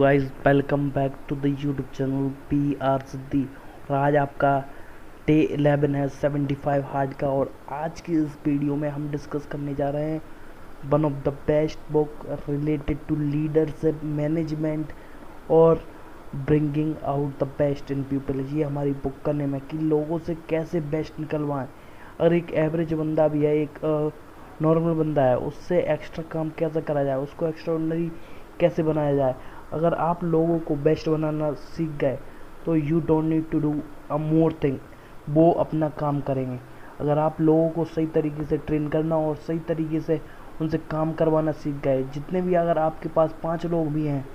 Guys welcome back to the YouTube channel P R Siddhi. और आज आपका डे 11 है 75 हार्ड का। और आज की इस वीडियो में हम डिस्कस करने जा रहे हैं one of the best book related to leadership management और bringing out the best in people. ये हमारी बुक का नेम है कि लोगों से कैसे बेस्ट निकलवाएं। और एक एवरेज बंदा भी है, एक नॉर्मल बंदा है, उससे एक्स्ट्रा काम कैसे करा जाए, उसको एक्स्ट्राऑर्डिनरी कैसे बनाया जाए। अगर आप लोगों को बेस्ट बनाना सीख गए तो you don't need to do a more thing, वो अपना काम करेंगे। अगर आप लोगों को सही तरीके से ट्रेन करना और सही तरीके से उनसे काम करवाना सीख गए, जितने भी, अगर आपके पास 5 लोग भी हैं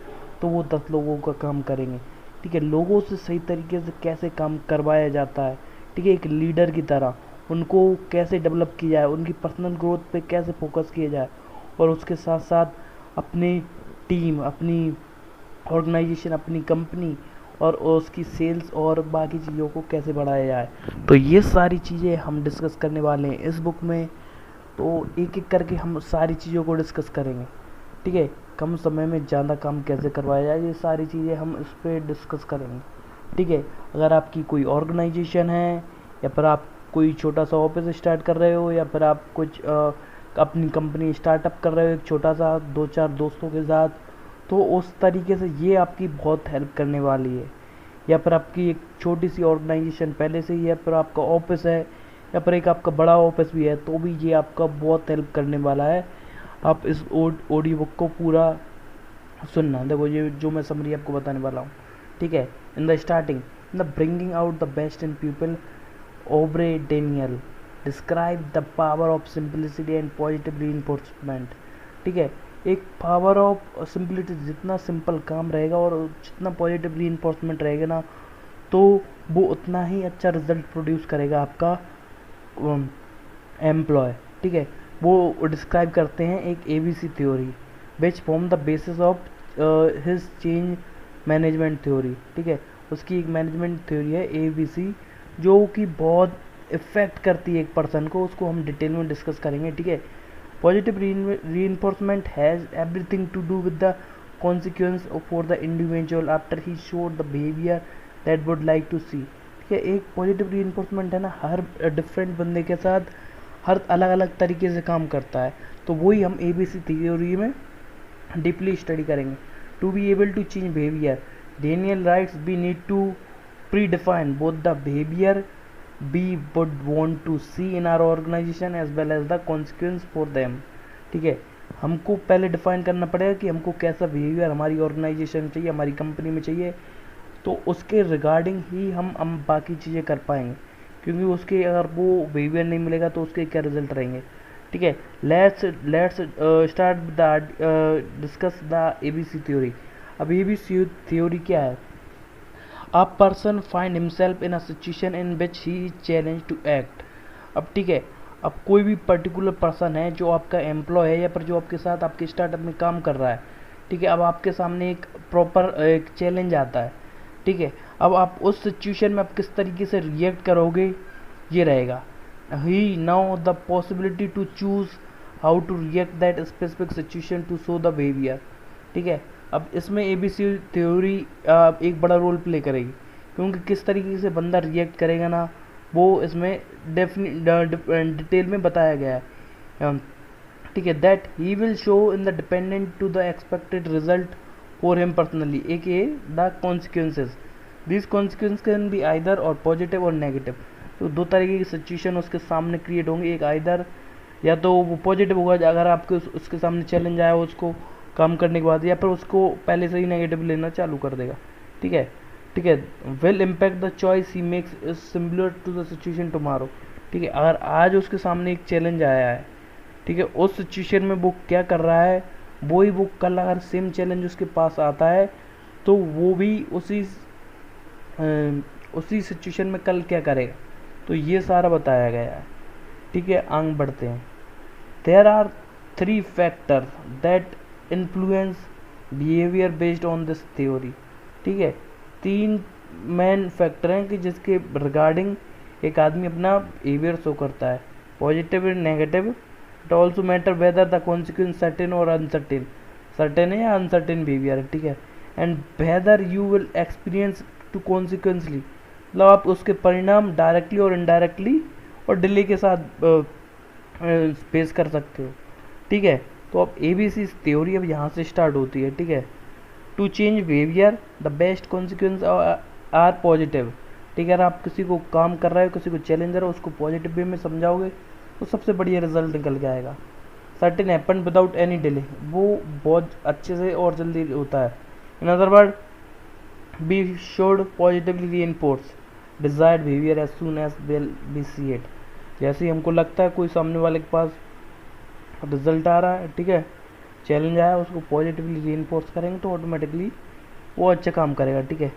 तो वो 10 लोगों का काम करेंगे। ठीक है, लोगों से सही तरीके से कैसे काम करवाया जाता है, ठीक है, एक लीडर की तरह उनको कैसे डेवलप किया जाए, उनकी पर्सनल ग्रोथ पे कैसे फोकस किया जाए, और उसके साथ साथ अपनी टीम, अपनी ऑर्गेनाइजेशन, अपनी कंपनी और उसकी सेल्स और बाकी चीज़ों को कैसे बढ़ाया जाए। तो ये सारी चीज़ें हम डिस्कस करने वाले हैं इस बुक में। तो एक एक करके हम सारी चीज़ों को डिस्कस करेंगे। ठीक है, कम समय में ज़्यादा काम कैसे करवाया जाए, ये सारी चीज़ें हम इस पर डिस्कस करेंगे। ठीक है, अगर आपकी कोई ऑर्गेनाइजेशन है, या फिर आप कोई छोटा सा ऑफिस स्टार्ट कर रहे हो, या फिर आप कुछ अपनी कंपनी स्टार्टअप कर रहे हो एक छोटा सा 2-4 दोस्तों के साथ, तो उस तरीके से ये आपकी बहुत हेल्प करने वाली है। या फिर आपकी एक छोटी सी ऑर्गेनाइजेशन पहले से ही है, फिर आपका ऑफिस है, या फिर एक आपका बड़ा ऑफिस भी है, तो भी ये आपका बहुत हेल्प करने वाला है। आप इस ऑडियो बुक को पूरा सुनना। देखो, ये जो मैं समरी आपको बताने वाला हूँ, ठीक है। In the starting, in the bringing out the best in people, Aubrey Daniel describe the power of simplicity and positive reinforcement. ठीक है, एक पावर ऑफ सिंपलिटी, जितना सिंपल काम रहेगा और जितना पॉजिटिव रीइंफोर्समेंट रहेगा ना, तो वो उतना ही अच्छा रिजल्ट प्रोड्यूस करेगा आपका एम्प्लॉय। ठीक है, वो डिस्क्राइब करते हैं एक ABC theory which form the basis of his change management theory. ठीक है, उसकी एक मैनेजमेंट थ्योरी है एबीसी, जो कि बहुत इफेक्ट करती है एक पर्सन को। उसको हम डिटेल में डिस्कस करेंगे। ठीक है, positive reinforcement has everything to do with the consequence for the individual after he showed the behavior that would like to see। ठीक है, एक पॉजिटिव reinforcement है ना, हर डिफरेंट बंदे के साथ हर अलग अलग तरीके से काम करता है। तो वही हम एबीसी थ्योरी में डीपली स्टडी करेंगे। To be able to change behaviour, Daniel writes, we need to predefine both the behavior we would want to see in our organization as well as the consequence for them। ठीक है, हमको पहले define करना पड़ेगा कि हमको कैसा behaviour हमारी ऑर्गेनाइजेशन में चाहिए, हमारी कंपनी में चाहिए, तो उसके रिगार्डिंग ही हम बाकी चीज़ें कर पाएंगे। क्योंकि उसके अगर वो बिहेवियर नहीं मिलेगा तो उसके क्या रिजल्ट रहेंगे। ठीक है, let's start the discuss the ABC theory. अब एबीसी थ्योरी क्या है? A person find himself in a situation in which he is challenged to act। अब ठीक है, अब कोई भी पर्टिकुलर पर्सन है जो आपका एम्प्लॉय है, या फिर जो आपके साथ आपके स्टार्टअप में काम कर रहा है। ठीक है, अब आपके सामने एक प्रॉपर एक चैलेंज आता है। ठीक है, अब आप उस सिचुएशन में आप किस तरीके से रिएक्ट करोगे, ये रहेगा। He now the possibility to choose how to react that specific situation to show the behaviour. ठीक है, अब इसमें एबीसी थ्योरी एक बड़ा रोल प्ले करेगी, क्योंकि किस तरीके से बंदा रिएक्ट करेगा ना, वो इसमें डिटेल में बताया गया है। ठीक है, that he will show in the dependent to the expected result for him personally, aka the consequences. This consequence can be either or positive or negative. तो दो तरीके की सिचुएशन उसके सामने क्रिएट होंगे, एक आइदर, या तो वो पॉजिटिव होगा अगर आपके उसके सामने चैलेंज आया उसको काम करने के बाद, या फिर उसको पहले से ही नेगेटिव लेना चालू कर देगा। ठीक है, ठीक है, will impact the choice he makes is similar to the situation tomorrow. ठीक है, अगर आज उसके सामने एक चैलेंज आया है, ठीक है, उस सिचुएशन में वो क्या कर रहा है, वो ही वो कल अगर सेम चैलेंज उसके पास आता है तो वो भी उसी सिचुएशन में कल क्या करेगा। तो ये सारा बताया गया है। ठीक है, आगे बढ़ते हैं। There are 3 factor that influence behaviour based on this theory. ठीक है, 3 मेन फैक्टर हैं कि जिसके रिगार्डिंग एक आदमी अपना बिहेवियर शो करता है, positive and negative. It also matter whether the consequence certain or uncertain, certain है या अनसर्टेन बिहेवियर है। ठीक है, and whether you will experience to consequently, मतलब आप उसके परिणाम डायरेक्टली और इनडायरेक्टली और डिले के साथ फेस कर सकते हो। ठीक है, तो अब ABC थ्योरी अब यहाँ से स्टार्ट होती है। ठीक है, to change behaviour the best consequence are positive. ठीक है, अगर आप किसी को काम कर रहे हो, किसी को चैलेंज रहे हो, उसको पॉजिटिव वे में समझाओगे तो सबसे बढ़िया रिजल्ट निकल के आएगा। Certain happen without any delay, वो बहुत अच्छे से और जल्दी होता है। In other word, be should positively reinforce desired behaviour as soon as we see it. जैसे ही हमको लगता है कोई सामने वाले के पास रिजल्ट आ रहा है, ठीक है, चैलेंज आया, उसको पॉजिटिवली रीइंफोर्स करेंगे तो ऑटोमेटिकली वो अच्छा काम करेगा। ठीक है,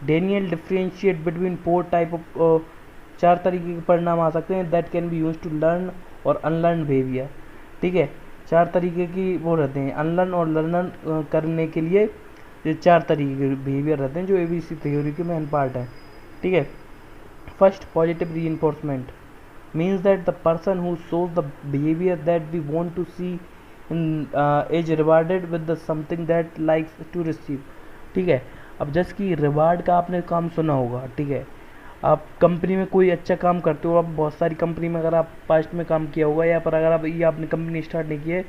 Daniel differentiate between 4 type of 4 तरीके के परिणाम आ सकते हैं that can be use to learn और अनलर्न बिहेवियर। ठीक है, 4 तरीके की वो रहते हैं, अनलर्न और लर्न करने के लिए ये 4 तरीके के बिहेवियर रहते हैं जो ABC थ्योरी के मेन पार्ट है। ठीक है, first, positive reinforcement means that the person who shows the behavior that we want to see in is rewarded with the something that likes to receive। ठीक है, अब जैसे कि रिवार्ड का आपने काम सुना होगा। ठीक है, आप कंपनी में कोई अच्छा काम करते हो, आप बहुत सारी कंपनी में अगर आप पास्ट में काम किया होगा या पर अगर आप ये आपने कंपनी स्टार्ट नहीं की है,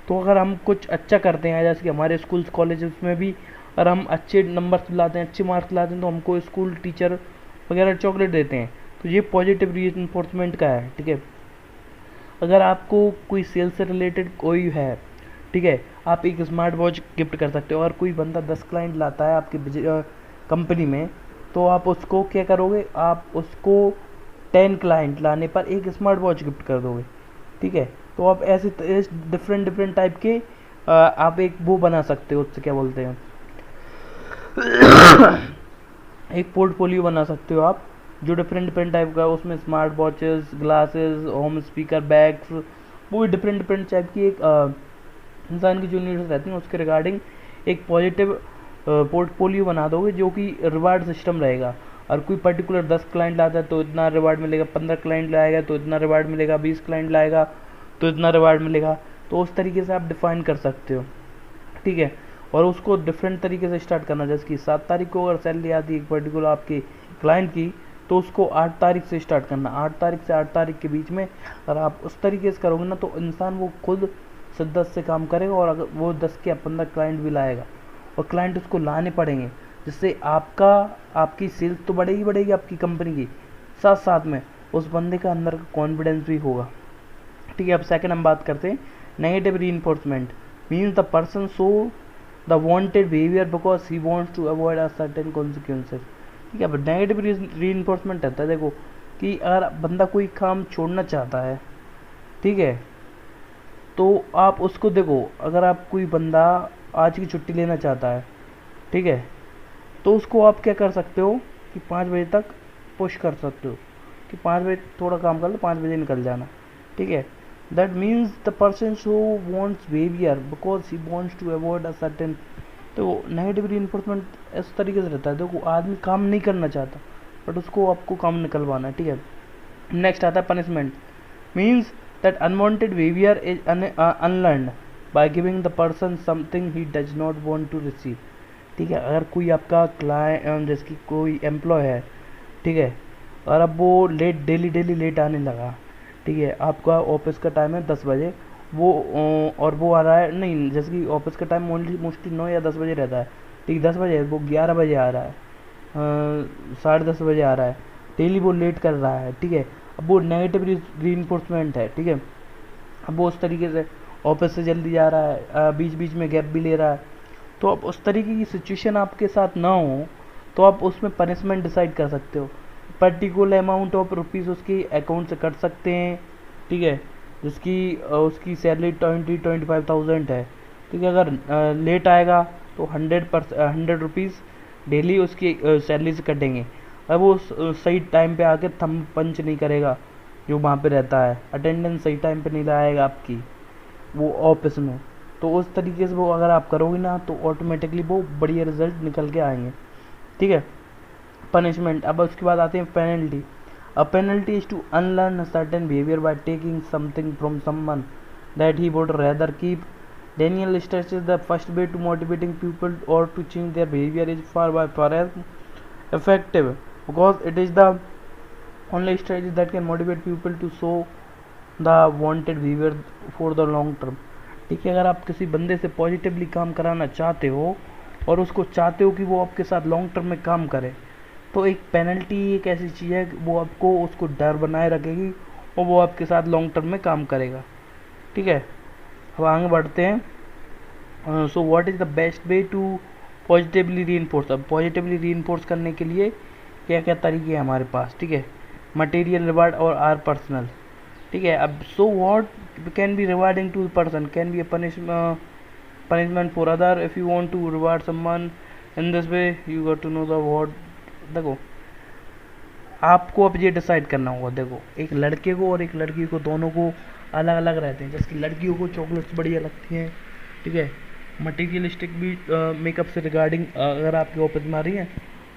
तो अगर हम कुछ अच्छा करते हैं, जैसे कि हमारे स्कूल्स कॉलेजेस में भी अगर हम अच्छे नंबर्स लाते हैं, अच्छे मार्क्स लाते हैं, तो हमको स्कूल टीचर वगैरह चॉकलेट देते हैं। तो ये पॉजिटिव रीइंफोर्समेंट का है। ठीक है, अगर आपको कोई सेल्स से रिलेटेड कोई है, ठीक है, आप एक स्मार्ट वॉच गिफ्ट कर सकते हो। और कोई बंदा 10 क्लाइंट लाता है आपकी कंपनी में, तो आप उसको क्या करोगे, आप उसको 10 क्लाइंट लाने पर एक स्मार्ट वॉच गिफ्ट कर दोगे। ठीक है, तो आप ऐसे डिफरेंट डिफरेंट टाइप के आप एक वो बना सकते हो, उससे क्या बोलते हैं एक पोर्टफोलियो बना सकते हो आप, जो डिफरेंट डिफरेंट टाइप का, उसमें smart watches, glasses, home speaker, bags, वो भी डिफरेंट डिफरेंट टाइप की एक इंसान की जो नीड्स रहती हैं उसके रिगार्डिंग एक पॉजिटिव पोर्टफोलियो बना दोगे जो कि रिवार्ड सिस्टम रहेगा। और कोई पर्टिकुलर 10 क्लाइंट लाता है तो इतना रिवार्ड मिलेगा, 15 क्लाइंट लाएगा तो इतना रिवार्ड मिलेगा, 20 क्लाइंट लाएगा तो इतना रिवार्ड मिलेगा। तो उस तरीके से आप डिफाइन कर सकते हो। ठीक है, और उसको डिफरेंट तरीके से स्टार्ट करना, जैसे कि 7 तारीख को अगर सैलरी आती है पर्टिकुलर आपकी क्लाइंट की, तो उसको 8 तारीख से स्टार्ट करना। 8 तारीख से 8 तारीख के बीच में अगर आप उस तरीके से करोगे ना, तो इंसान वो खुद शिद्दत से काम करेगा और अगर वो 10 के 15 क्लाइंट भी लाएगा, और क्लाइंट उसको लाने पड़ेंगे, जिससे आपकी सेल्स तो बढ़ेगी बढ़ेगी आपकी कंपनी की, साथ साथ में उस बंदे का अंदर का कॉन्फिडेंस भी होगा। ठीक है, अब सेकंड हम बात करते हैं negative reinforcement means the person show the wanted behaviour because he wants to avoid a certain consequences. ठीक है, अब नेगेटिव रीइंफोर्समेंट रहता है, देखो कि अगर बंदा कोई काम छोड़ना चाहता है, ठीक है, तो आप उसको देखो, अगर आप कोई बंदा आज की छुट्टी लेना चाहता है, ठीक है, तो उसको आप क्या कर सकते हो कि 5 बजे तक पुश कर सकते हो कि 5 बजे थोड़ा काम कर लो, 5 बजे निकल जाना। ठीक है, that means the person show wants behaviour because he wants to avoid a certain. तो नेगेटिव रीइंफोर्समेंट इस तरीके से रहता है, देखो आदमी काम नहीं करना चाहता बट उसको आपको काम निकलवाना है। ठीक है, नेक्स्ट आता है punishment means that unwanted behaviour is unlearned by giving the person something he does not want to receive. ठीक है, अगर कोई आपका क्लाइंट जैसे कि कोई एम्प्लॉय है, ठीक है, और अब वो डेली लेट आने लगा, ठीक है, आपका ऑफिस का टाइम है 10 बजे, वो और वो आ रहा है, नहीं जैसे कि ऑफिस का टाइम मोस्टली 9 या 10 बजे रहता है, ठीक 10 बजे, वो 11 बजे आ रहा है, 10:30 बजे आ रहा है, डेली वो लेट कर रहा है। ठीक है, अब वो नेगेटिव रीइंफोर्समेंट है। ठीक है, अब वो उस तरीके से ऑफिस से जल्दी जा रहा है, बीच बीच में गैप भी ले रहा है, तो अब उस तरीके की सिचुएशन आपके साथ ना हो तो आप उसमें पनिशमेंट डिसाइड कर सकते हो। पर्टिकुलर अमाउंट ऑफ रुपीज़ उसकी अकाउंट से कट सकते हैं। ठीक है, जिसकी उसकी सैलरी 25,000 है। ठीक है, अगर लेट आएगा तो 100 रुपीज़ डेली उसकी सैलरी से कटेंगे। अब वो सही टाइम पे आके थंब पंच नहीं करेगा जो वहाँ पे रहता है, अटेंडेंस सही टाइम पे नहीं लगाएगा आपकी वो ऑफिस में, तो उस तरीके से वो अगर आप करोगे ना तो ऑटोमेटिकली वो बढ़िया रिजल्ट निकल के आएंगे। ठीक है, पनिशमेंट। अब उसके बाद आते हैं penalty. A penalty is to unlearn certain behaviour by taking something from someone that he would rather keep Daniel stresses the first way to motivating people or to change their behavior is far by far as effective because it is the only strategy that can motivate people to show the wanted behavior for the long term. ठीक है, अगर आप किसी बंदे से positively काम कराना चाहते हो और उसको चाहते हो कि वो आपके साथ लॉन्ग टर्म में काम करे, तो एक पेनल्टी एक ऐसी चीज़ है वो आपको उसको डर बनाए रखेगी और वो आपके साथ लॉन्ग टर्म में काम करेगा। ठीक है, अब आगे बढ़ते हैं। So what is the best way to positively reinforce. अब पॉजिटिवली रीइंफोर्स करने के लिए क्या क्या तरीके हैं हमारे पास। ठीक है, मटेरियल रिवार्ड और आर पर्सनल। ठीक है, अब so what can be rewarding to person can be a punishment for other. If you want to reward someone in this way you got to know the what। देखो आपको अब ये decide करना होगा। देखो एक लड़के को और एक लड़की को दोनों को अलग अलग रहते हैं। जैसे कि लड़कियों को चॉकलेट्स बढ़िया लगती हैं। ठीक है, मटीरियलिस्टिक भी मेकअप से रिगार्डिंग अगर आपके ऑफिस में आ रही हैं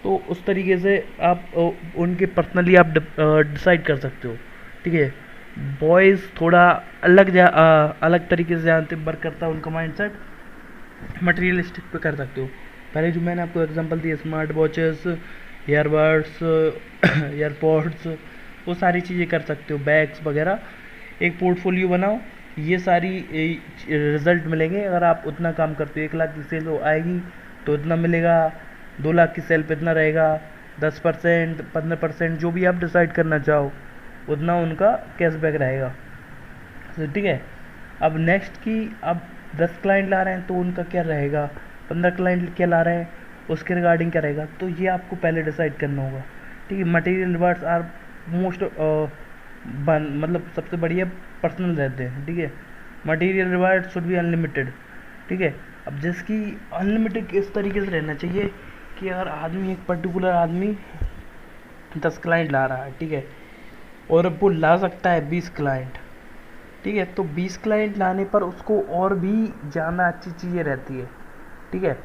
तो उस तरीके से आप उनके पर्सनली आप डिसाइड कर सकते हो। ठीक है, बॉयज़ थोड़ा अलग तरीके से जानते वर्क करता है उनका माइंडसेट, मटेरियलिस्टिक पे कर सकते हो। पहले जो मैंने आपको एग्जांपल दिया स्मार्ट वॉचेस, ईयरबड्स, एयरपॉड्स, वो सारी चीज़ें कर सकते हो, बैग्स वगैरह। एक पोर्टफोलियो बनाओ, ये सारी रिजल्ट मिलेंगे अगर आप उतना काम करते हो। 1 लाख की सेल आएगी तो इतना मिलेगा, 2 लाख की सेल पे इतना रहेगा, 10%, 15% जो भी आप डिसाइड करना चाहो उतना उनका कैशबैक रहेगा। ठीक है, अब नेक्स्ट की अब 10 क्लाइंट ला रहे हैं तो उनका क्या रहेगा, 15 क्लाइंट क्या ला रहे हैं उसके रिगार्डिंग क्या रहेगा, तो ये आपको पहले डिसाइड करना होगा। ठीक है, मटेरियल रिवार्ड्स आर मोस्ट मतलब सबसे बढ़िया पर्सनल रहते हैं। ठीक है, material reward should be unlimited. ठीक है, अब जिसकी अनलिमिटेड इस तरीके से रहना चाहिए कि अगर आदमी एक पर्टिकुलर आदमी 10 क्लाइंट ला रहा है, ठीक है, और अब वो ला सकता है 20 क्लाइंट। ठीक है, तो 20 क्लाइंट लाने पर उसको और भी ज़्यादा अच्छी चीज़ें रहती है। ठीक है,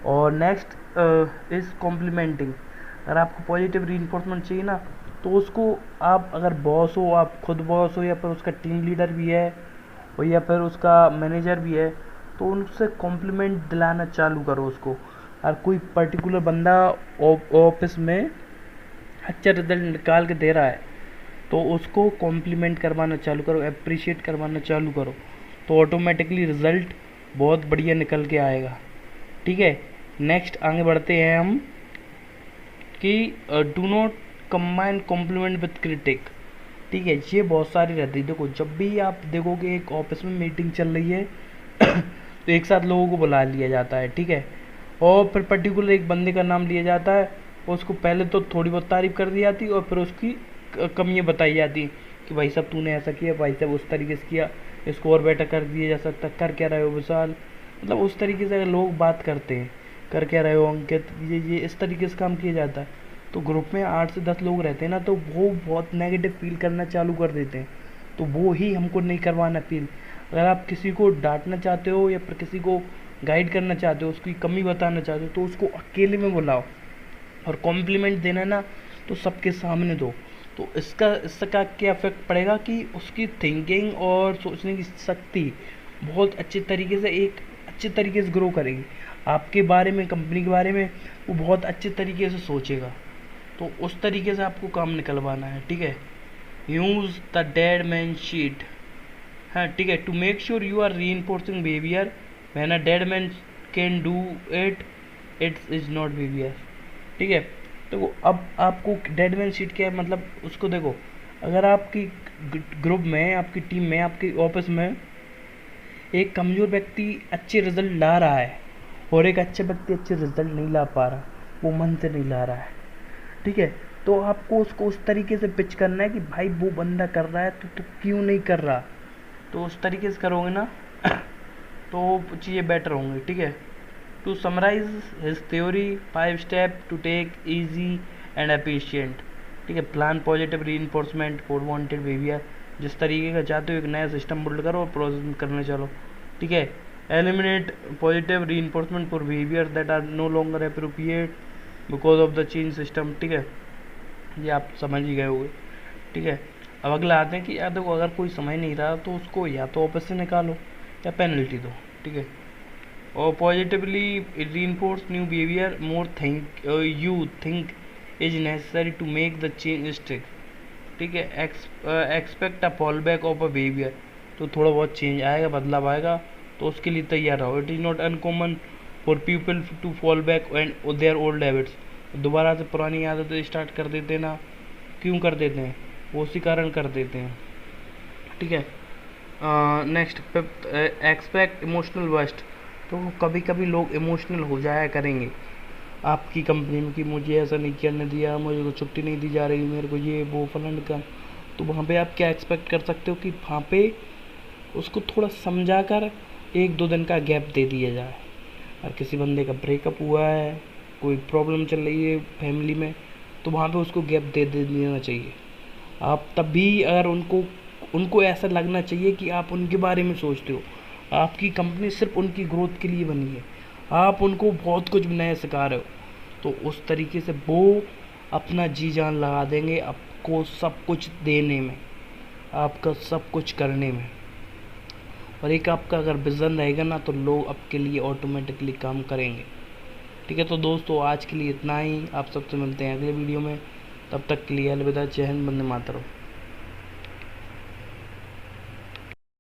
और नेक्स्ट इज़ कॉम्प्लीमेंटिंग। अगर आपको पॉजिटिव रीइंफोर्समेंट चाहिए ना तो उसको आप अगर बॉस हो, आप खुद बॉस हो या फिर उसका टीम लीडर भी है और या फिर उसका मैनेजर भी है, तो उनसे कॉम्प्लीमेंट दिलाना चालू करो उसको। अगर कोई पर्टिकुलर बंदा ऑफिस में अच्छा रिजल्ट निकाल के दे रहा है तो उसको कॉम्प्लीमेंट करवाना चालू करो, अप्रिशिएट करवाना चालू करो, तो ऑटोमेटिकली रिज़ल्ट बहुत बढ़िया निकल के आएगा। ठीक है, नेक्स्ट आगे बढ़ते हैं हम कि do not combine compliment with critic. ठीक है, ये बहुत सारी रहती है। देखो जब भी आप देखोगे एक ऑफिस में मीटिंग चल रही है तो एक साथ लोगों को बुला लिया जाता है। ठीक है, और फिर पर्टिकुलर एक बंदे का नाम लिया जाता है, उसको पहले तो थोड़ी बहुत तारीफ कर दी जाती है और फिर उसकी कमियां बताई जाती कि भाई साहब तूने ऐसा किया, भाई साहब उस तरीके से किया, इसको और बेटर कर दिया जा सकता, कर क्या रहे हो विशाल, मतलब उस तरीके से अगर लोग बात करते हैं, कर क्या रहे हो अंकित, ये इस तरीके से काम किया जाता है। तो ग्रुप में 8 से 10 लोग रहते हैं ना, तो वो बहुत नेगेटिव फील करना चालू कर देते हैं, तो वो ही हमको नहीं करवाना फील। अगर आप किसी को डांटना चाहते हो या फिर किसी को गाइड करना चाहते हो, उसकी कमी बताना चाहते हो, तो उसको अकेले में बुलाओ और कॉम्प्लीमेंट देना ना तो सबके सामने दो। तो इसका क्या इफेक्ट पड़ेगा कि उसकी थिंकिंग और सोचने की शक्ति बहुत अच्छे तरीके से ग्रो करेगी। आपके बारे में, कंपनी के बारे में वो बहुत अच्छे तरीके से सोचेगा। तो उस तरीके से आपको काम निकलवाना है। ठीक है, use the dead man sheet. हाँ ठीक है, to make sure you are reinforcing behaviour when a dead man can do it is not behaviour. ठीक है, देखो अब आपको डेड मैन शीट क्या है, मतलब उसको देखो, अगर आपकी ग्रुप में, आपकी टीम में, आपके ऑफिस में एक कमज़ोर व्यक्ति अच्छे रिजल्ट ला रहा है और एक अच्छा व्यक्ति अच्छे रिजल्ट नहीं ला पा रहा, वो मन से नहीं ला रहा है। ठीक है, तो आपको उसको उस तरीके से पिच करना है कि भाई वो बंदा कर रहा है तो क्यों नहीं कर रहा, तो उस तरीके से करोगे ना तो चीज़ें बेटर होंगी। ठीक है, to summarise his theory 5 step to take easy and efficient. ठीक है, plan positive reinforcement for wanted behaviour. जिस तरीके का चाहते हो एक नया सिस्टम बिल्ड करो और प्रोसेस करने चलो। ठीक है, eliminate positive reinforcement for behaviour that are no longer appropriate because of the change system. ठीक है, ये आप समझ ही गए होंगे। ठीक है, अब अगला आते हैं कि यार देखो अगर कोई समझ नहीं रहा तो उसको या तो ऑफिस से निकालो या पेनल्टी दो। ठीक है। और positively reinforce new behaviour more think you think is necessary to make the change stick, ठीक है। Expect a fall back of a behaviour, तो थोड़ा बहुत चेंज आएगा, बदलाव आएगा, तो उसके लिए तैयार रहो। It is not uncommon for people to fall back and their old habits, दोबारा से पुरानी आदतें स्टार्ट कर देते ना, क्यों कर देते हैं, वो उसी कारण कर देते हैं, ठीक है। Next fifth, expect emotional bust, तो कभी कभी लोग इमोशनल हो जाया करेंगे आपकी कंपनी में कि मुझे ऐसा नहीं करने दिया, मुझे को छुट्टी नहीं दी जा रही, मेरे को ये वो फलन का, तो वहाँ पे आप क्या एक्सपेक्ट कर सकते हो कि वहाँ पे उसको थोड़ा समझा कर 1-2 दिन का गैप दे दिया जाए। और किसी बंदे का ब्रेकअप हुआ है, कोई प्रॉब्लम चल रही है फैमिली में, तो वहाँ पे उसको गैप दे देना चाहिए। आप तब भी अगर उनको ऐसा लगना चाहिए कि आप उनके बारे में सोचते हो, आपकी कंपनी सिर्फ उनकी ग्रोथ के लिए बनी है, आप उनको बहुत कुछ नया सिखा रहे हो, तो उस तरीके से वो अपना जी जान लगा देंगे आपको सब कुछ देने में, आपका सब कुछ करने में। और एक आपका अगर विज़न रहेगा ना, तो लोग आपके लिए ऑटोमेटिकली काम करेंगे, ठीक है। तो दोस्तों आज के लिए इतना ही, आप सबसे मिलते हैं अगले वीडियो में, तब तक के लिए अलविदा, जय हिंद, वंदे मातरम।